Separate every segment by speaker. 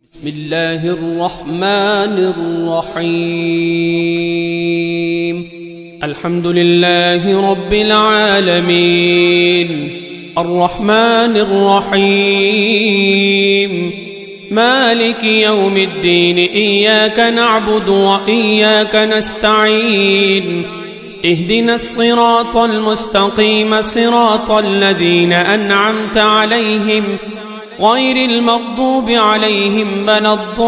Speaker 1: بسم الله الرحمن الرحيم. الحمد لله رب العالمين، الرحمن الرحيم، مالك يوم الدين، إياك نعبد وإياك نستعين، اهدنا الصراط المستقيم، صراط الذين أنعمت عليهم غير المغضوب عليهم ولا الضالين.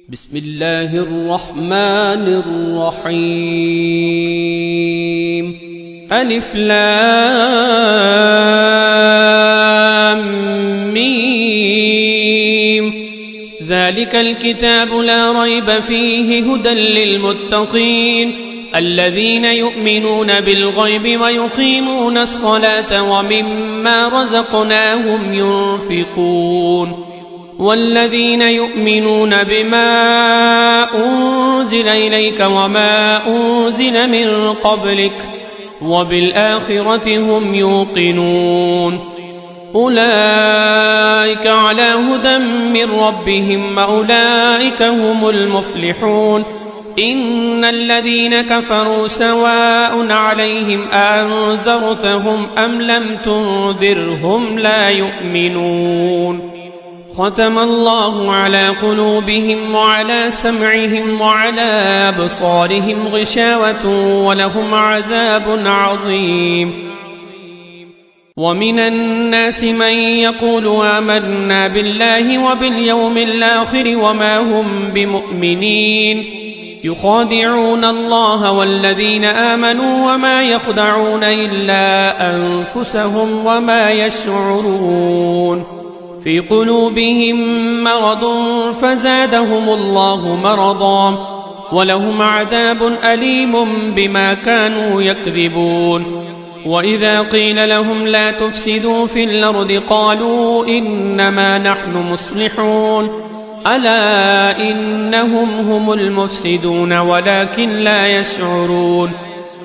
Speaker 1: بسم الله الرحمن الرحيم. ألف لام ميم. ذلك الكتاب لا ريب فيه هدى للمتقين الذين يؤمنون بالغيب ويقيمون الصلاة ومما رزقناهم ينفقون والذين يؤمنون بما أنزل إليك وما أنزل من قبلك وبالآخرة هم يوقنون أولئك على هدى من ربهم وأولئك هم المفلحون. إن الذين كفروا سواء عليهم أنذرتهم أم لم تنذرهم لا يؤمنون. ختم الله على قلوبهم وعلى سمعهم وعلى أبصارهم غشاوة ولهم عذاب عظيم. ومن الناس من يقول آمنا بالله وباليوم الآخر وما هم بمؤمنين يخادعون الله والذين آمنوا وما يخدعون إلا أنفسهم وما يشعرون. في قلوبهم مرض فزادهم الله مرضا ولهم عذاب أليم بما كانوا يكذبون. وإذا قيل لهم لا تفسدوا في الأرض قالوا إنما نحن مصلحون ألا إنهم هم المفسدون ولكن لا يشعرون.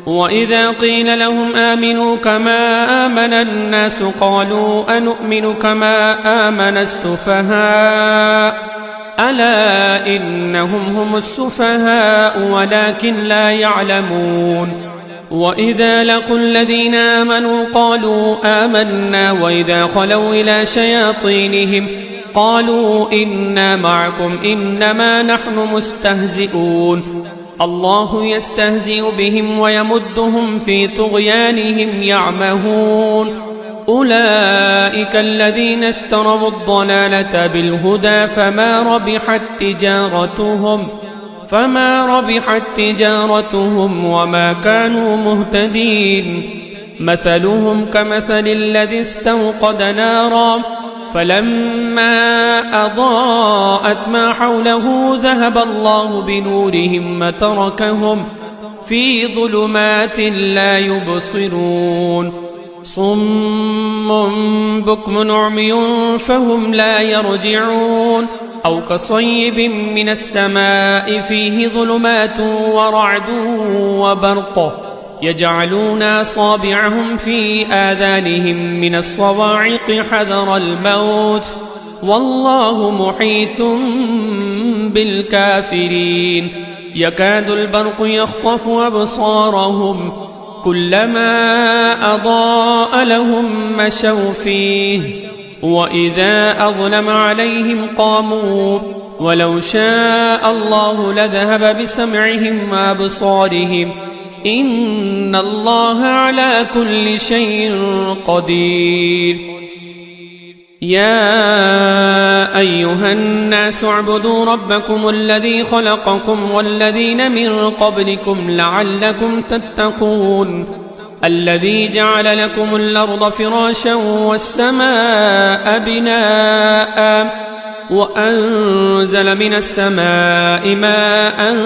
Speaker 1: وإذا قيل لهم آمنوا كما آمن الناس قالوا أنؤمن كما آمن السفهاء ألا إنهم هم السفهاء ولكن لا يعلمون. وإذا لقوا الذين آمنوا قالوا آمنا وإذا خلوا إلى شياطينهم قالوا إنا معكم إنما نحن مستهزئون. الله يستهزئ بهم ويمدهم في طغيانهم يعمهون. أولئك الذين اشتروا الضلالة بالهدى فما ربحت تجارتهم وما كانوا مهتدين. مثلهم كمثل الذي استوقد نارا فلما أضاءت ما حوله ذهب الله بنورهم وتركهم في ظلمات لا يبصرون. صم بكم عمي فهم لا يرجعون. أو كصيب من السماء فيه ظلمات ورعد وبرق يجعلون أصابعهم في آذانهم من الصواعق حذر الموت والله محيط بالكافرين. يكاد البرق يخطف أبصارهم كلما أضاء لهم مشوا فيه وإذا أظلم عليهم قاموا ولو شاء الله لذهب بسمعهم وأبصارهم إن الله على كل شيء قدير. يا أيها الناس اعبدوا ربكم الذي خلقكم والذين من قبلكم لعلكم تتقون. الذي جعل لكم الأرض فراشا والسماء بناء وأنزل من السماء ماء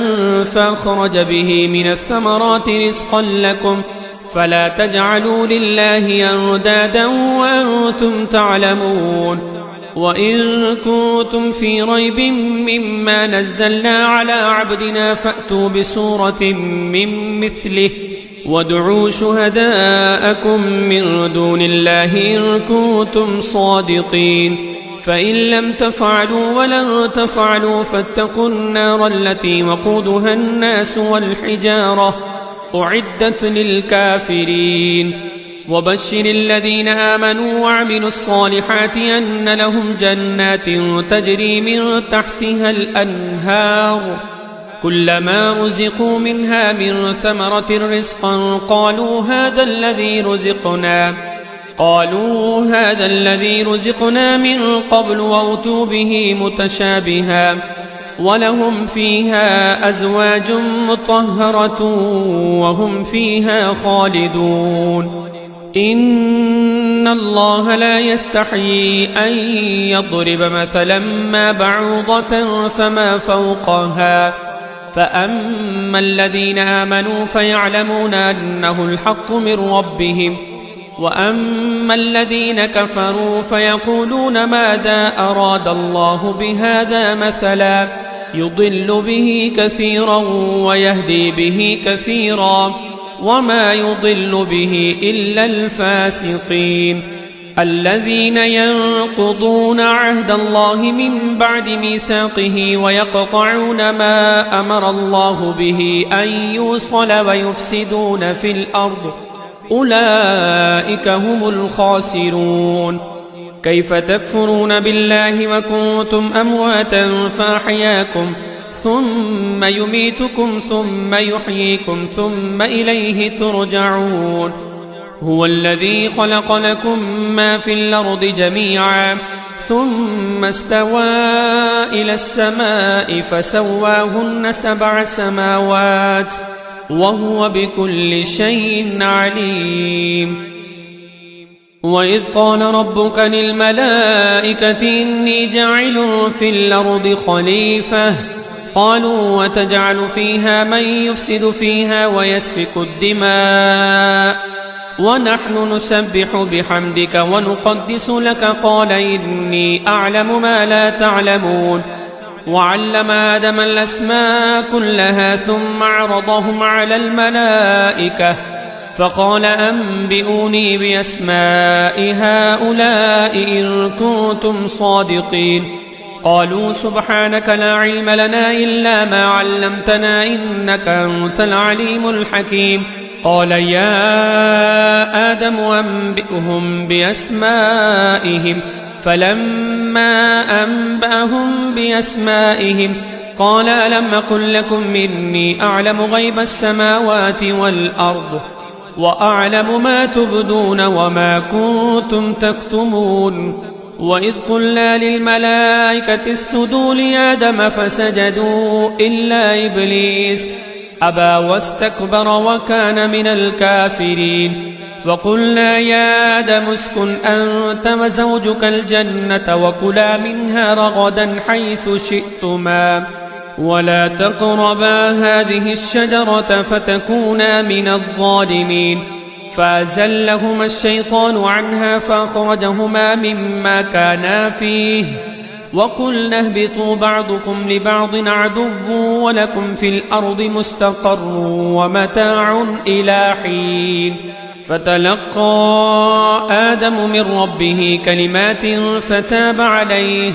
Speaker 1: فأخرج به من الثمرات رزقا لكم فلا تجعلوا لله أندادا وأنتم تعلمون. وإن كنتم في ريب مما نزلنا على عبدنا فأتوا بسورة من مثله وادعوا شهداءكم من دون الله إن كنتم صادقين فإن لم تفعلوا ولن تفعلوا فاتقوا النار التي وقودها الناس والحجارة أعدت للكافرين وبشر الذين آمنوا وعملوا الصالحات أن لهم جنات تجري من تحتها الأنهار كلما رزقوا منها من ثمرة رزقا قالوا هذا الذي رزقنا من قبل وأتوا به متشابها ولهم فيها أزواج مطهرة وهم فيها خالدون إن الله لا يستحيي أن يضرب مثلا ما بعوضة فما فوقها فأما الذين آمنوا فيعلمون أنه الحق من ربهم وأما الذين كفروا فيقولون ماذا أراد الله بهذا مثلا يضل به كثيرا ويهدي به كثيرا وما يضل به إلا الفاسقين الذين ينقضون عهد الله من بعد ميثاقه ويقطعون ما أمر الله به أن يوصل ويفسدون في الأرض أولئك هم الخاسرون كيف تكفرون بالله وكنتم أمواتا فأحياكم ثم يميتكم ثم يحييكم ثم إليه ترجعون هو الذي خلق لكم ما في الأرض جميعا ثم استوى إلى السماء فسواهن 7 سماوات وهو بكل شيء عليم وإذ قال ربك للملائكة إني جاعل في الأرض خليفة قالوا وتجعل فيها من يفسد فيها ويسفك الدماء ونحن نسبح بحمدك ونقدس لك قال إني أعلم ما لا تعلمون وعلم آدم الأسماء كلها ثم عرضهم على الملائكة فقال أنبئوني بأسماء هؤلاء إن كنتم صادقين قالوا سبحانك لا علم لنا إلا ما علمتنا إنك أنت العليم الحكيم قال يا آدم أنبئهم بأسمائهم فلما أنبأهم بأسمائهم قال ألم أقل لكم إني أعلم غيب السماوات والأرض وأعلم ما تبدون وما كنتم تكتمون وإذ قلنا للملائكة اسجدوا لآدم فسجدوا إلا إبليس أبى واستكبر وكان من الكافرين وقلنا يا آدم اسكن أنت وزوجك الجنة وكلا منها رغدا حيث شئتما ولا تقربا هذه الشجرة فتكونا من الظالمين فأزلهما الشيطان عنها فأخرجهما مما كانا فيه وقلنا اهبطوا بعضكم لبعض عدو ولكم في الأرض مستقر ومتاع إلى حين فتلقى آدم من ربه كلمات فتاب عليه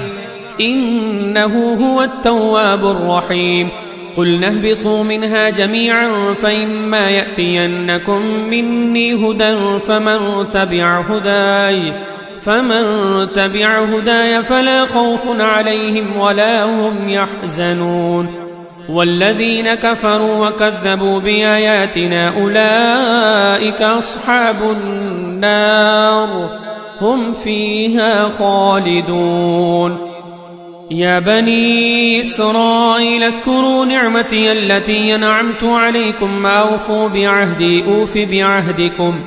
Speaker 1: إنه هو التواب الرحيم قلنا اهبطوا منها جميعا فإما يأتينكم مني هدى فمن تبع هداي فلا خوف عليهم ولا هم يحزنون والذين كفروا وكذبوا بآياتنا أولئك أصحاب النار هم فيها خالدون يا بني إسرائيل اذكروا نعمتي التي أنعمت عليكم أوفوا بعهدي أوف بعهدكم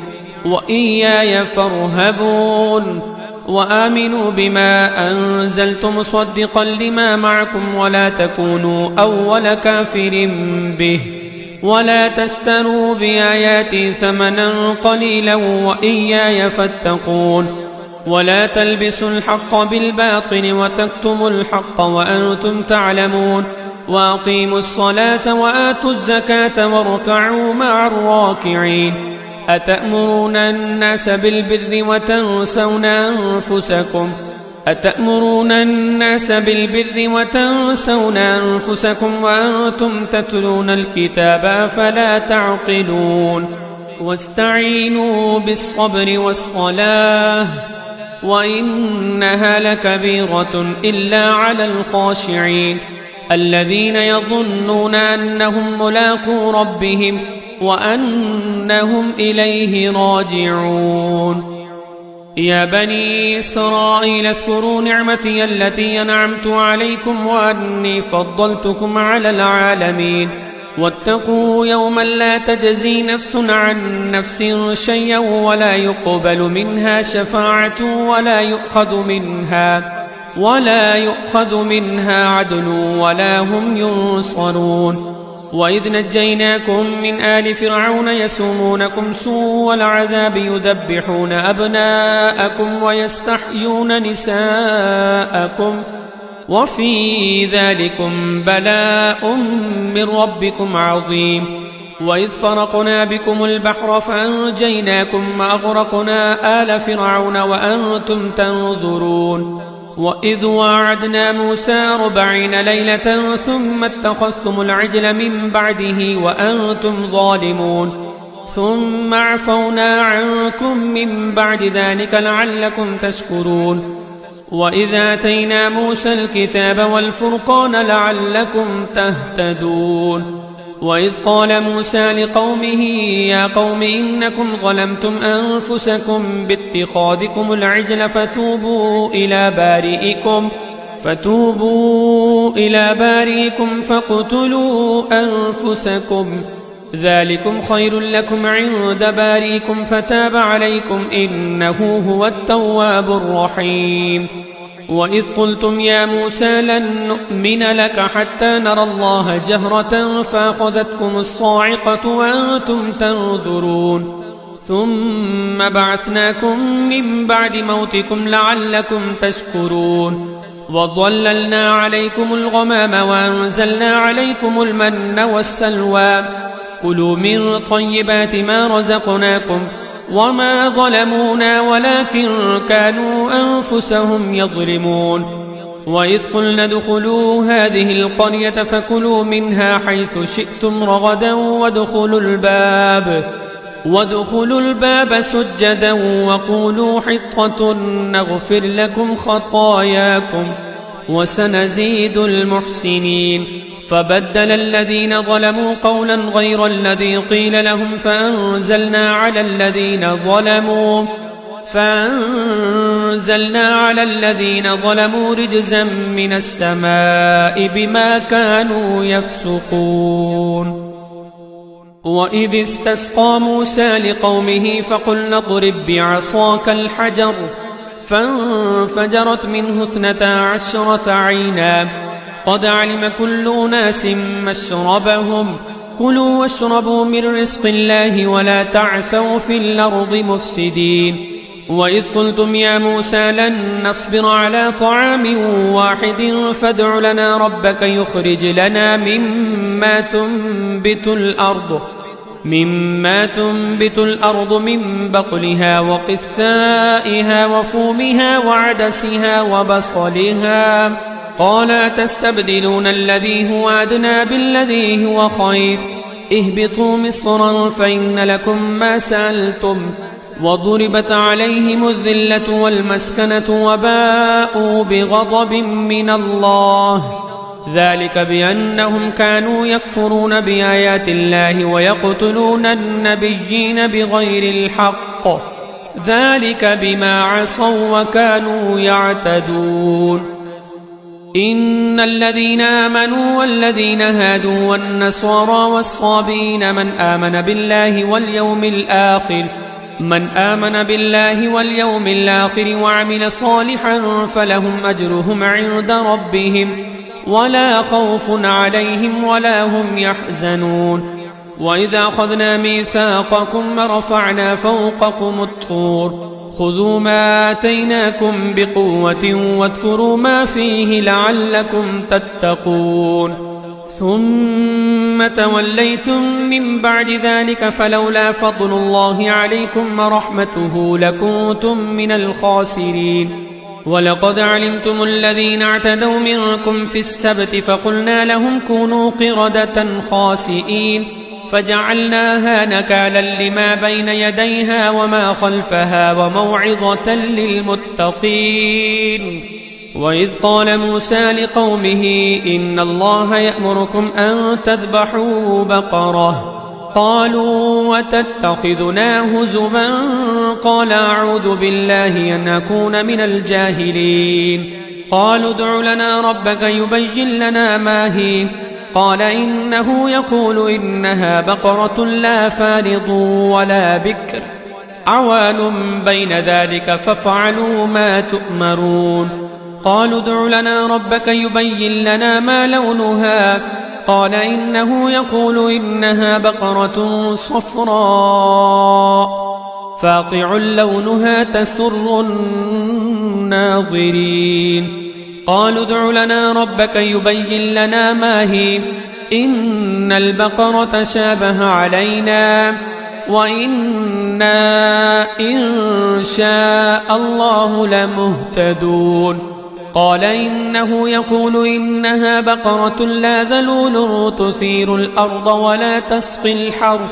Speaker 1: وإياي فارهبون وآمنوا بما أنزلت مصدقا لما معكم ولا تكونوا أول كافر به ولا تشتروا بآياتي ثمنا قليلا وإياي فاتقون ولا تلبسوا الحق بالباطل وتكتموا الحق وأنتم تعلمون وأقيموا الصلاة وآتوا الزكاة واركعوا مع الراكعين أتأمرون الناس بالبر وتنسون أنفسكم وأنتم تتلون الكتاب أفلا تعقلون واستعينوا بالصبر والصلاة وإنها لكبيرة إلا على الخاشعين الذين يظنون أنهم ملاقو ربهم وأنهم إليه راجعون يا بني إسرائيل اذكروا نعمتي التي أنعمت عليكم وأني فضلتكم على العالمين واتقوا يوما لا تجزي نفس عن نفس شيئا ولا يقبل منها شفاعة ولا يؤخذ منها عدل ولا هم ينصرون وإذ نجيناكم من آل فرعون يسومونكم سوء العذاب يذبحون أبناءكم ويستحيون نساءكم وفي ذلكم بلاء من ربكم عظيم وإذ فرقنا بكم البحر فأنجيناكم وأغرقنا آل فرعون وأنتم تنظرون وإذ واعدنا موسى 40 ليلة ثم اتخذتم العجل من بعده وأنتم ظالمون ثم عفونا عنكم من بعد ذلك لعلكم تشكرون وإذ آتينا موسى الكتاب والفرقان لعلكم تهتدون وإذ قال موسى لقومه يا قوم إنكم ظلمتم أنفسكم باتخاذكم العجل فتوبوا إلى بارئكم فاقتلوا أنفسكم ذلكم خير لكم عند بارئكم فتاب عليكم إنه هو التواب الرحيم وإذ قلتم يا موسى لن نؤمن لك حتى نرى الله جهرة فأخذتكم الصاعقة وأنتم تنظرون ثم بعثناكم من بعد موتكم لعلكم تشكرون وظللنا عليكم الغمام وأنزلنا عليكم المن والسلوى كلوا من طيبات ما رزقناكم وما ظلمونا ولكن كانوا أنفسهم يظلمون وإذ قلنا ادخلوا هذه القرية فكلوا منها حيث شئتم رغدا وادخلوا الباب سجدا وقولوا حطة نغفر لكم خطاياكم وسنزيد المحسنين فبدل الذين ظلموا قولا غير الذي قيل لهم فأنزلنا على الذين ظلموا رجزا من السماء بما كانوا يفسقون وإذ استسقى موسى لقومه فقلنا اضرب بعصاك الحجر فانفجرت منه 12 عينا قد علم كل أناس مشربهم كلوا واشربوا من رزق الله ولا تعثوا في الأرض مفسدين وإذ قلتم يا موسى لن نصبر على طعام واحد فادع لنا ربك يخرج لنا مما تنبت الأرض من بقلها وقثائها وفومها وعدسها وبصلها قال أتستبدلون الذي هو أدنى بالذي هو خير اهبطوا مصرا فإن لكم ما سألتم وضربت عليهم الذلة والمسكنة وباءوا بغضب من الله ذلك بأنهم كانوا يكفرون بآيات الله ويقتلون النبيين بغير الحق ذلك بما عصوا وكانوا يعتدون إن الذين آمنوا والذين هادوا والنصارى والصابين من آمن بالله واليوم الآخر وعمل صالحا فلهم أجرهم عند ربهم ولا خوف عليهم ولا هم يحزنون وإذا أخذنا ميثاقكم ورفعنا فوقكم الطور خذوا ما آتيناكم بقوة واذكروا ما فيه لعلكم تتقون ثم توليتم من بعد ذلك فلولا فضل الله عليكم ورحمته لكنتم من الخاسرين. ولقد علمتم الذين اعتدوا منكم في السبت فقلنا لهم كونوا قردة خاسئين فجعلناها نكالا لما بين يديها وما خلفها وموعظة للمتقين. وإذ قال موسى لقومه إن الله يأمركم أن تذبحوا بقرة قالوا وتتخذنا هزوا قال أعوذ بالله أن أكون من الجاهلين. قالوا ادع لنا ربك يبين لنا ما هي قال إنه يقول إنها بقرة لا فارض ولا بكر عوان بين ذلك فافعلوا ما تؤمرون. قالوا ادع لنا ربك يبين لنا ما لونها قال إنه يقول إنها بقرة صفراء فاقع لونها تسر الناظرين. قالوا ادع لنا ربك يبين لنا ما هي إن البقرة شابه علينا وإنا إن شاء الله لمهتدون. قال إنه يقول إنها بقرة لا ذلول تثير الأرض ولا تسقي الحرث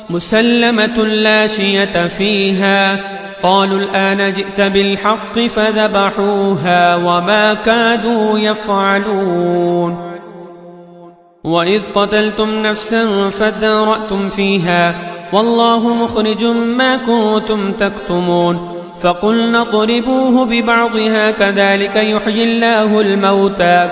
Speaker 1: مسلمة لا شية فيها. قالوا الآن جئت بالحق فذبحوها وما كادوا يفعلون. وإذ قتلتم نفسا فادارأتم فيها والله مخرج ما كنتم تكتمون. فقلنا اضربوه ببعضها كذلك يحيي الله الموتى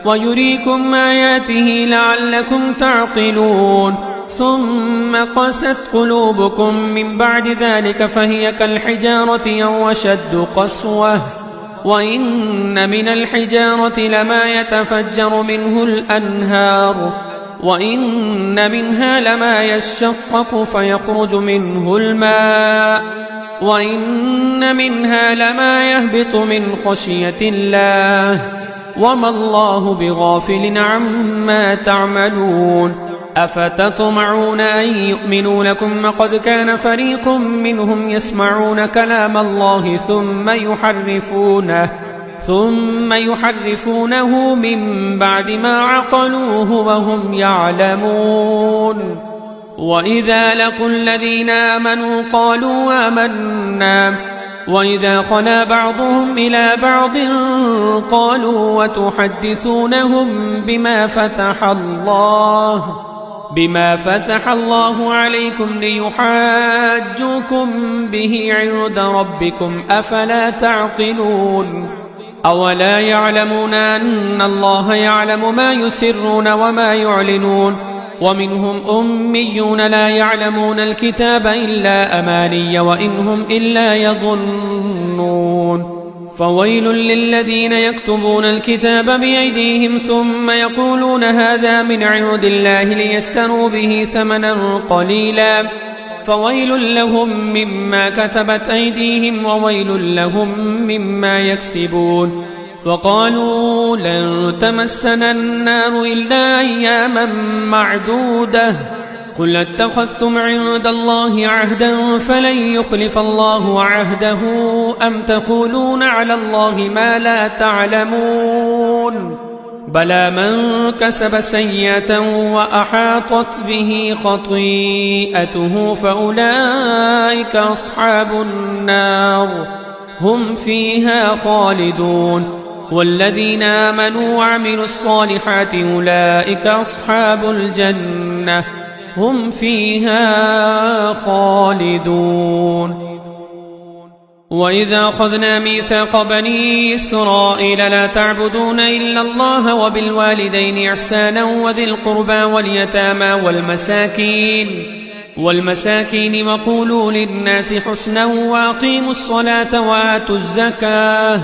Speaker 1: ويريكم آياته لعلكم تعقلون. ثم قست قلوبكم من بعد ذلك فهي كالحجارة أو أشد قسوة وإن من الحجارة لما يتفجر منه الأنهار وإن منها لما يشقق فيخرج منه الماء وإن منها لما يهبط من خشية الله وما الله بغافل عما تعملون. أفتطمعون أن يؤمنوا لكم وقد كان فريق منهم يسمعون كلام الله ثم يحرفونه من بعد ما عقلوه وهم يعلمون. وإذا لقوا الذين آمنوا قالوا آمنا وإذا خلا بعضهم إلى بعض قالوا وتحدثونهم بما فتح الله عليكم ليحاجوكم به عند ربكم أفلا تعقلون. أولا يعلمون أن الله يعلم ما يسرون وما يعلنون. ومنهم أميون لا يعلمون الكتاب إلا أماني وإنهم إلا يظنون. فويل للذين يكتبون الكتاب بأيديهم ثم يقولون هذا من عند الله ليشتروا به ثمنا قليلا فويل لهم مما كتبت أيديهم وويل لهم مما يكسبون. وقالوا لن تمسنا النار إلا أياما معدودة قل اتخذتم عند الله عهدا فلن يخلف الله عهده أم تقولون على الله ما لا تعلمون. بلى من كسب سيئة وأحاطت به خطيئته فأولئك أصحاب النار هم فيها خالدون. والذين آمنوا وعملوا الصالحات أولئك أصحاب الجنة هم فيها خالدون. وإذا أخذنا ميثاق بني إسرائيل لا تعبدون إلا الله وبالوالدين إحسانا وذي القربى واليتامى والمساكين وقولوا للناس حسنا وأقيموا الصلاة وآتوا الزكاة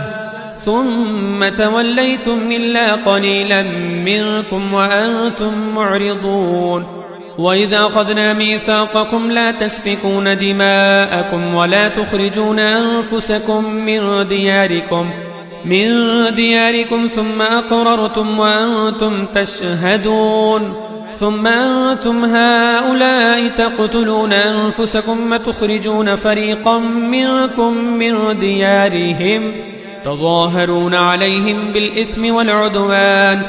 Speaker 1: ثم توليتم إلا قليلا منكم وأنتم معرضون. وإذا أخذنا ميثاقكم لا تسفكون دماءكم ولا تخرجون أنفسكم من دياركم من دياركم ثم أقررتم وأنتم تشهدون ثم أنتم هؤلاء تقتلون أنفسكم تخرجون فريقا منكم من ديارهم تظاهرون عليهم بالإثم والعدوان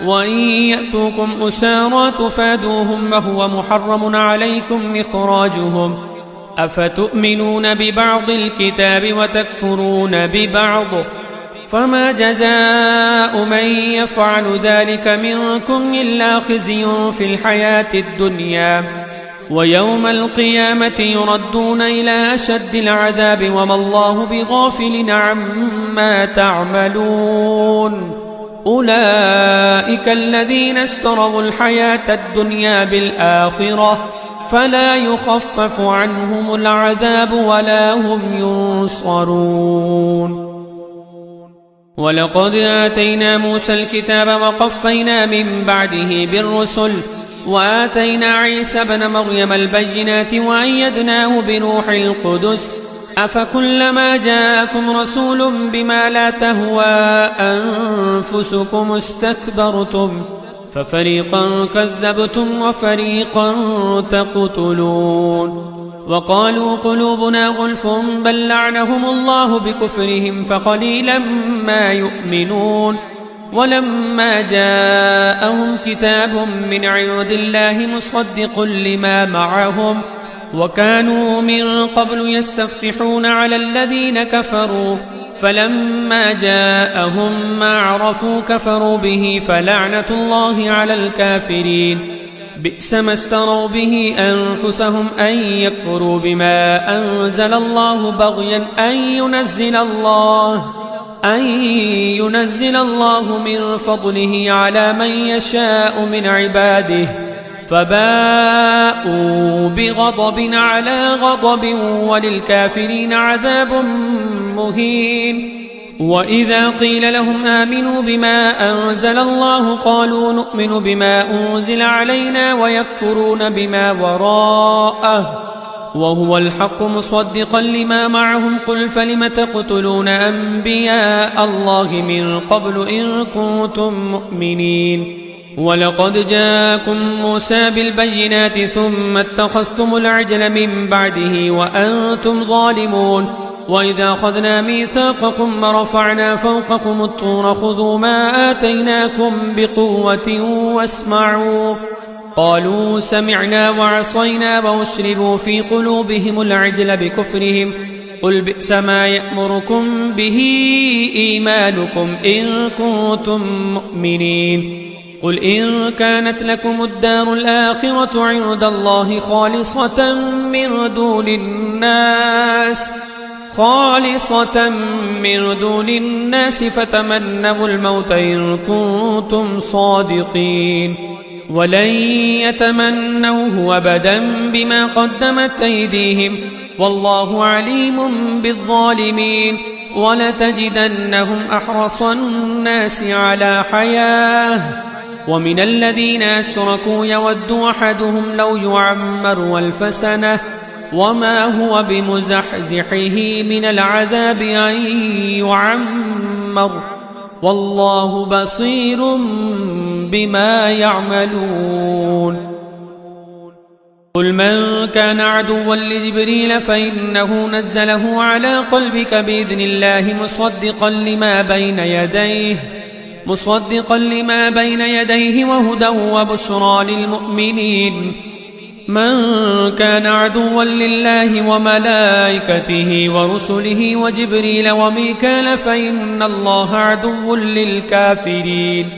Speaker 1: وإن يأتوكم أسارى تفادوهم وهو محرم عليكم إخراجهم أفتؤمنون ببعض الكتاب وتكفرون ببعض فما جزاء من يفعل ذلك منكم إلا خزي في الحياة الدنيا ويوم القيامة يردون إلى أشد العذاب وما الله بغافل عما تعملون أولئك الذين اشتروا الحياة الدنيا بالآخرة فلا يخفف عنهم العذاب ولا هم ينصرون ولقد آتينا موسى الكتاب وقفينا من بعده بالرسل وآتينا عيسى ابن مريم البينات وأيدناه بروح القدس أفكلما جاءكم رسول بما لا تهوى أنفسكم استكبرتم ففريقا كذبتم وفريقا تقتلون وقالوا قلوبنا غلف بل لعنهم الله بكفرهم فقليلا ما يؤمنون ولما جاءهم كتاب من عند الله مصدق لما معهم وكانوا من قبل يستفتحون على الذين كفروا فلما جاءهم ما عرفوا كفروا به فلعنة الله على الكافرين بئس ما اشتروا به أنفسهم أن يكفروا بما أنزل الله بغيا أن ينزل الله من فضله على من يشاء من عباده فباءوا بغضب على غضب وللكافرين عذاب مهين وإذا قيل لهم آمنوا بما أنزل الله قالوا نؤمن بما أنزل علينا ويكفرون بما وراءه وهو الحق مصدقا لما معهم قل فلم تقتلون أنبياء الله من قبل إن كنتم مؤمنين ولقد جاءكم موسى بالبينات ثم اتخذتم العجل من بعده وأنتم ظالمون وإذا أخذنا ميثاقكم ورفعنا فوقكم الطور خذوا ما آتيناكم بقوة واسمعوا قالوا سمعنا وعصينا وأشربوا في قلوبهم العجل بكفرهم قل بئس ما يأمركم به إيمانكم إن كنتم مؤمنين قل إن كانت لكم الدار الآخرة عند الله خالصة من دون الناس فتمنوا الموت إن كنتم صادقين ولن يتمنوه أبدا بما قدمت أيديهم والله عليم بالظالمين ولتجدنهم أحرص الناس على حياة ومن الذين أشركوا يود أحدهم لو يعمر 1000 سنة وما هو بمزحزحه من العذاب أن يعمر والله بصير بما يعملون قل من كان عدوا لجبريل فإنه نزله على قلبك بإذن الله مصدقا لما بين يديه وهدى وبشرى للمؤمنين من كان عدوا لله وملائكته ورسله وجبريل وميكال فإن الله عدو للكافرين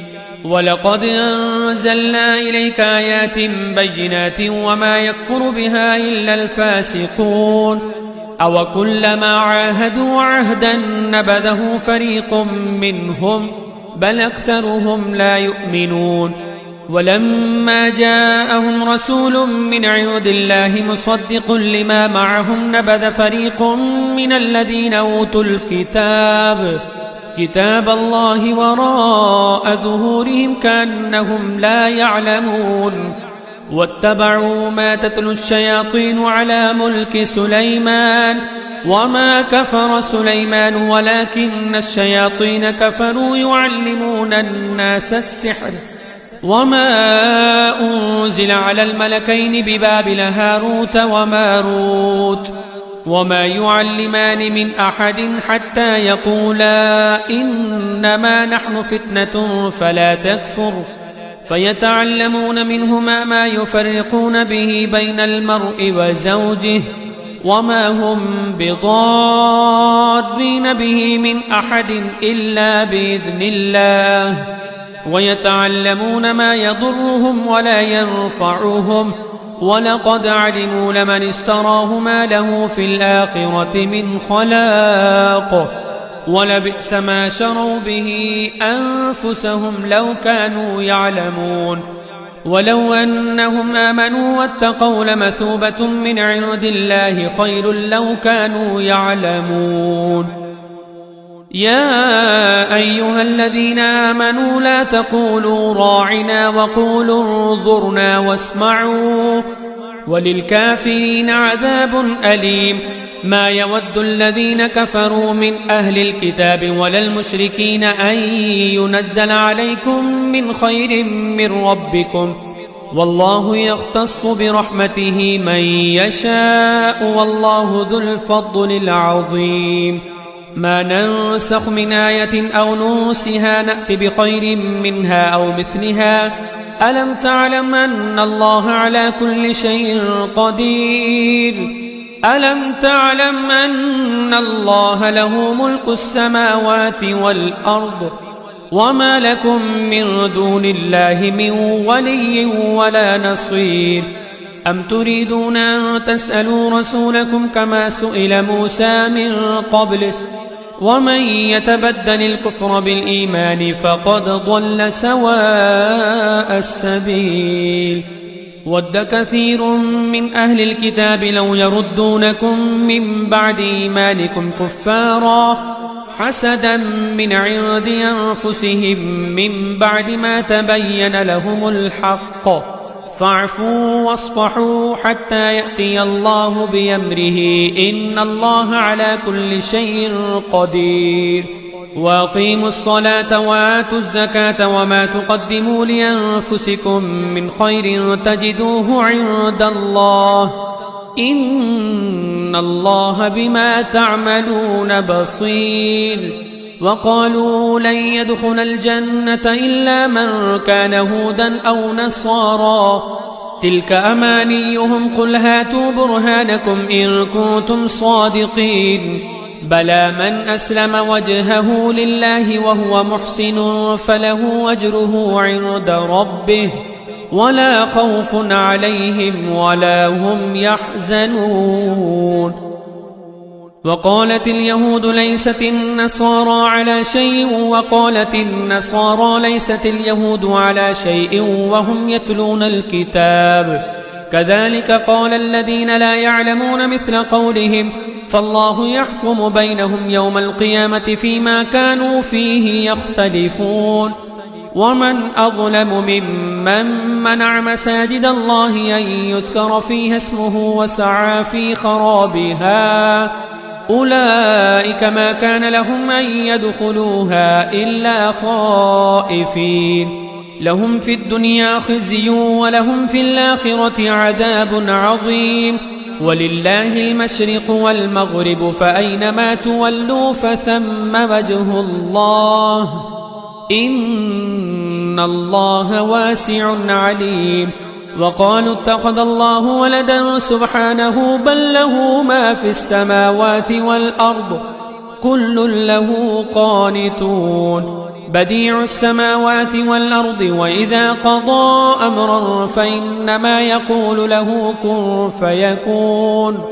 Speaker 1: ولقد أنزلنا إليك آيات بينات وما يكفر بها إلا الفاسقون أوكلما عاهدوا عهدا نبذه فريق منهم بل أكثرهم لا يؤمنون ولما جاءهم رسول من عند الله مصدق لما معهم نبذ فريق من الذين أوتوا كتاب الله وراء ظهورهم كأنهم لا يعلمون واتبعوا ما تتلو الشياطين على ملك سليمان وما كفر سليمان ولكن الشياطين كفروا يعلمون الناس السحر وما أنزل على الملكين ببابل هاروت وماروت وما يعلمان من أحد حتى يقولا إنما نحن فتنة فلا تكفر فيتعلمون منهما ما يفرقون به بين المرء وزوجه وما هم بضارين به من أحد إلا بإذن الله ويتعلمون ما يضرهم ولا ينفعهم ولقد علموا لمن اشتراه ما له في الآخرة من خلاق ولبئس ما شروا به أنفسهم لو كانوا يعلمون ولو أنهم آمنوا واتقوا لمثوبة من عند الله خير لو كانوا يعلمون يا أيها الذين آمنوا لا تقولوا راعنا وقولوا انظرنا واسمعوا وللكافرين عذاب أليم ما يود الذين كفروا من أهل الكتاب ولا المشركين أن ينزل عليكم من خير من ربكم والله يختص برحمته من يشاء والله ذو الفضل العظيم ما ننسخ من آية أو ننسها نأت بخير منها أو مثلها ألم تعلم أن الله على كل شيء قدير ألم تعلم أن الله له ملك السماوات والأرض وما لكم من دون الله من ولي ولا نصير أم تريدون أن تسألوا رسولكم كما سئل موسى من قبل ومن يتبدل الكفر بالإيمان فقد ضل سواء السبيل ود كثير من أهل الكتاب لو يردونكم من بعد إيمانكم كفارا حسدا من عند أنفسهم من بعد ما تبين لهم الحق فاعفوا واصفحوا حتى يأتي الله بأمره إن الله على كل شيء قدير وأقيموا الصلاة وآتوا الزكاة وما تقدموا لأنفسكم من خير تجدوه عند الله إن الله بما تعملون بصير وقالوا لن يدخل الجنة إلا من كان هودا أو نصارا تلك أمانيهم قل هاتوا برهانكم إن كنتم صادقين بلى من أسلم وجهه لله وهو محسن فله أجره عند ربه ولا خوف عليهم ولا هم يحزنون وقالت اليهود ليست النصارى على شيء وقالت النصارى ليست اليهود على شيء وهم يتلون الكتاب كذلك قال الذين لا يعلمون مثل قولهم فالله يحكم بينهم يوم القيامة فيما كانوا فيه يختلفون ومن أظلم ممن منع مساجد الله أن يذكر فيها اسمه وسعى في خرابها أولئك ما كان لهم أن يدخلوها إلا خائفين لهم في الدنيا خزي ولهم في الآخرة عذاب عظيم ولله المشرق والمغرب فأينما تولوا فثم وجه الله إن الله واسع عليم وقالوا اتخذ الله ولدا سبحانه بل له ما في السماوات والأرض كل له قانتون بديع السماوات والأرض وإذا قضى أمرا فإنما يقول له كن فيكون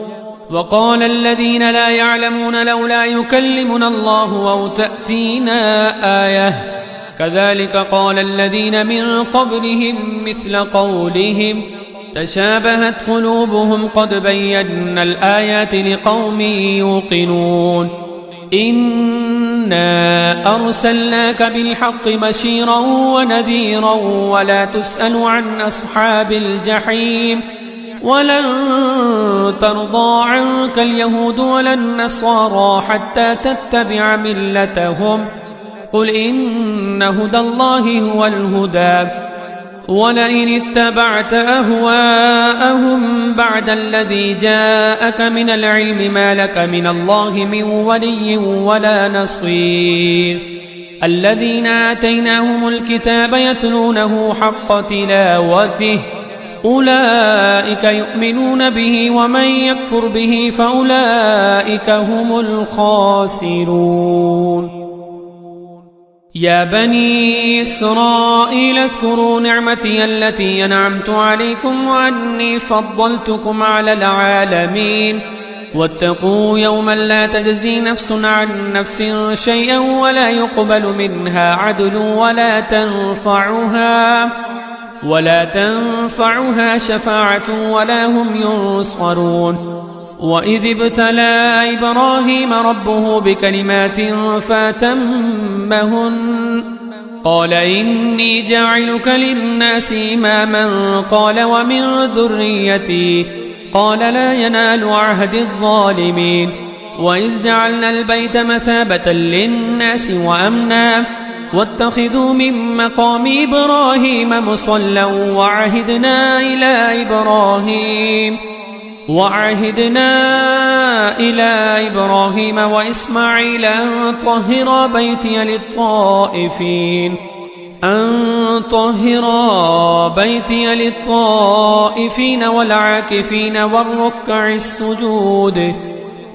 Speaker 1: وقال الذين لا يعلمون لولا يكلمنا الله أو تأتينا آية كذلك قال الذين من قبلهم مثل قولهم تشابهت قلوبهم قد بينا الآيات لقوم يوقنون إنا أرسلناك بالحق بشيرا ونذيرا ولا تسأل عن أصحاب الجحيم ولن ترضى عنك اليهود ولا النصارى حتى تتبع ملتهم قل إن هدى الله هو الهدى ولئن اتبعت أهواءهم بعد الذي جاءك من العلم ما لك من الله من ولي ولا نصير الذين آتيناهم الكتاب يتلونه حق تلاوته أولئك يؤمنون به ومن يكفر به فأولئك هم الخاسرون يا بني إسرائيل اذكروا نعمتي التي أنعمت عليكم وأني فضلتكم على العالمين واتقوا يوما لا تجزي نفس عن نفس شيئا ولا يقبل منها عدل ولا تنفعها شفاعة ولا هم ينصرون وإذ ابتلى إبراهيم ربه بكلمات فأتمهن قال إني جاعلك للناس إماما قال ومن ذريتي قال لا ينال عهد الظالمين وإذ جعلنا البيت مثابة للناس وأمنا واتخذوا من مقام إبراهيم مصلى وعهدنا إلى إبراهيم وإسماعيل أن طهرا بيتي للطائفين والعاكفين والركع السجود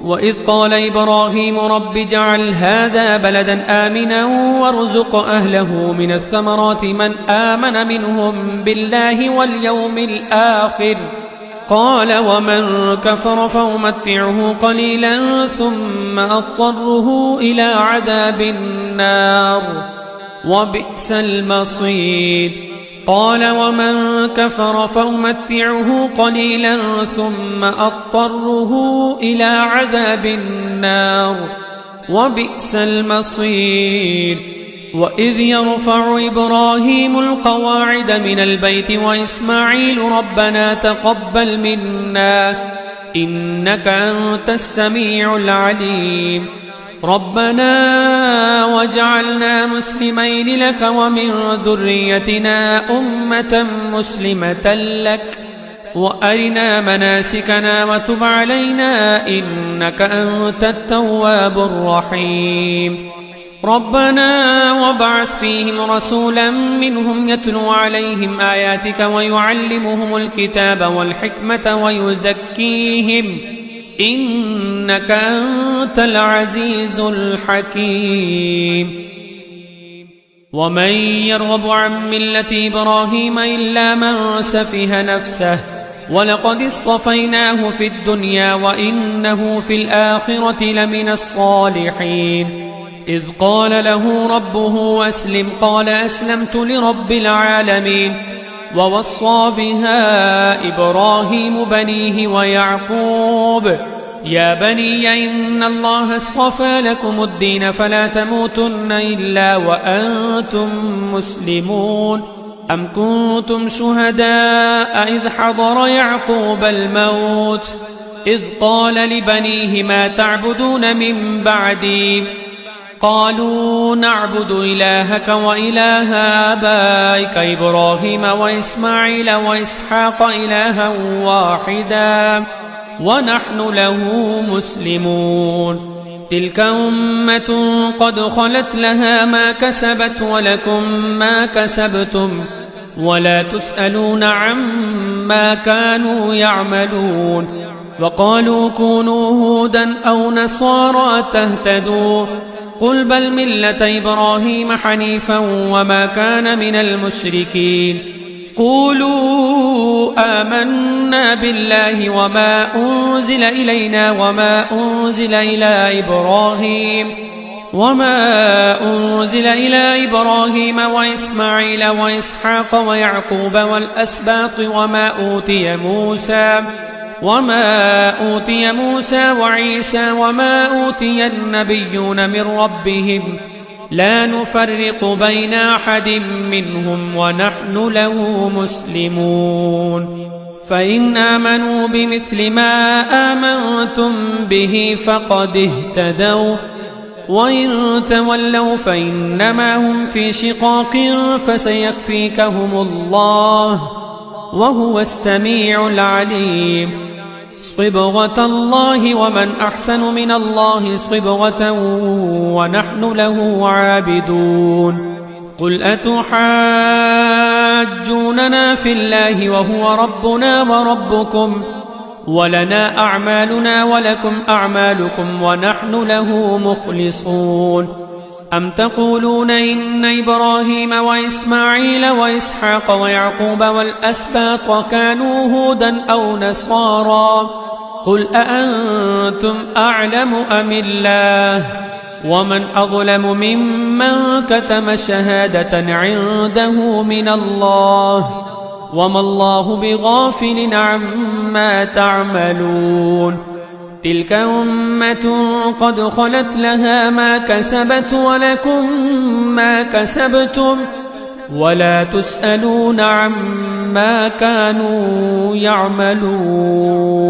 Speaker 1: وإذ قال إبراهيم رب اجعل هذا بلدا آمنا وارزق أهله من الثمرات من آمن منهم بالله واليوم الآخر قال ومن كفر فأمتعه قليلا ثم أضطره إلى عذاب النار وبئس المصير قال ومن كفر فأمتعه قليلا ثم أضطره إلى عذاب النار وبئس المصير وإذ يرفع إبراهيم القواعد من البيت وإسماعيل ربنا تقبل منا إنك أنت السميع العليم ربنا واجعلنا مسلمين لك ومن ذريتنا أمة مسلمة لك وأرنا مناسكنا وتب علينا إنك أنت التواب الرحيم ربنا وابعث فيهم رسولا منهم يتلو عليهم آياتك ويعلمهم الكتاب والحكمة ويزكيهم إنك أنت العزيز الحكيم ومن يرغب عن ملة إبراهيم إلا من سفه نفسه ولقد اصطفيناه في الدنيا وإنه في الآخرة لمن الصالحين إذ قال له ربه أسلم قال أسلمت لرب العالمين ووصى بها إبراهيم بنيه ويعقوب يا بني إن الله اصطفى لكم الدين فلا تموتن إلا وأنتم مسلمون أم كنتم شهداء إذ حضر يعقوب الموت إذ قال لبنيه ما تعبدون من بعدي قالوا نعبد إلهك وإله آبائك إبراهيم وإسماعيل وإسحاق إلها واحدا ونحن له مسلمون تلك أمة قد خلت لها ما كسبت ولكم ما كسبتم ولا تسألون عما كانوا يعملون وقالوا كونوا هودا أو نصارى تهتدوا قل بل ملة إبراهيم حنيفا وما كان من المشركين قولوا آمنا بالله وما أنزل إلينا وما أنزل إلى إبراهيم وإسماعيل وإسحاق ويعقوب والأسباط وما أوتي موسى وعيسى وما أوتي النبيون من ربهم لا نفرق بين أحد منهم ونحن له مسلمون فإن آمنوا بمثل ما آمنتم به فقد اهتدوا وإن تولوا فإنما هم في شقاق فسيكفيكهم الله وهو السميع العليم صبغة الله ومن أحسن من الله صبغة ونحن له عابدون قل أتحاجوننا في الله وهو ربنا وربكم ولنا أعمالنا ولكم أعمالكم ونحن له مخلصون أم تقولون إن إبراهيم وإسماعيل وإسحاق ويعقوب والأسباط كانوا هودا أو نصارى قل أأنتم أعلم أم الله ومن أظلم ممن كتم شهادة عنده من الله وما الله بغافل عما تعملون تلك أمة قد خلت لها ما كسبت ولكم ما كسبتم ولا تسألون عما كانوا يعملون